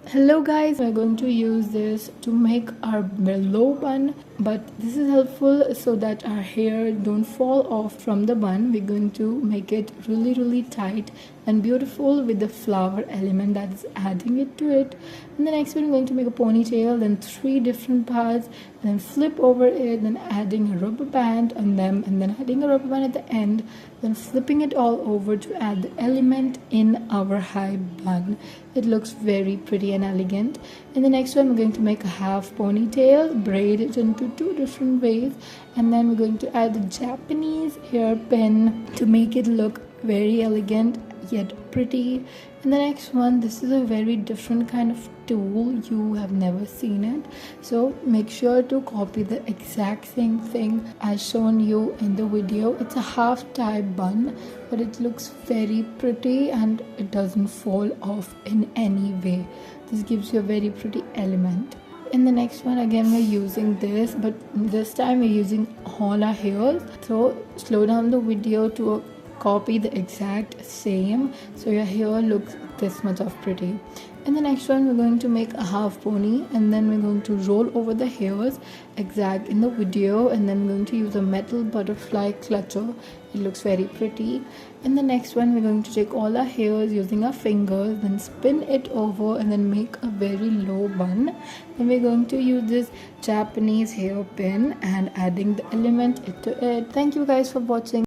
Hello guys, we're going to use this to make our low bun, but this is helpful so that our hair don't fall off from the bun. We're going to make it really tight and beautiful with the flower element that is adding it to it. And the next one, we're going to make a ponytail, then 3 different parts, and then flip over it, then adding a rubber band on them, and then adding a rubber band at the end, then flipping it all over to add the element in our high bun. It looks very pretty and elegant. In the next one, we're going to make a half ponytail, braid it into 2 different ways, and then we're going to add the Japanese hairpin to make it look very elegant yet pretty. And the next one, this is a very different kind of tool. You have never seen it, so make sure to copy the exact same thing as shown you in the video. It's a half tie bun, but it looks very pretty and it doesn't fall off in any way. This gives you a very pretty element. In the next one, again we're using this, but this time we're using all our hairs, so slow down the video to copy the exact same so your hair looks this much of pretty. In the next one, we're going to make a half pony, and then we're going to roll over the hairs exact in the video, and then we're going to use a metal butterfly clutcher. It looks very pretty. In the next one, we're going to take all our hairs using our fingers, then spin it over and then make a very low bun. Then we're going to use this Japanese hairpin and adding the element to it. Thank you guys for watching.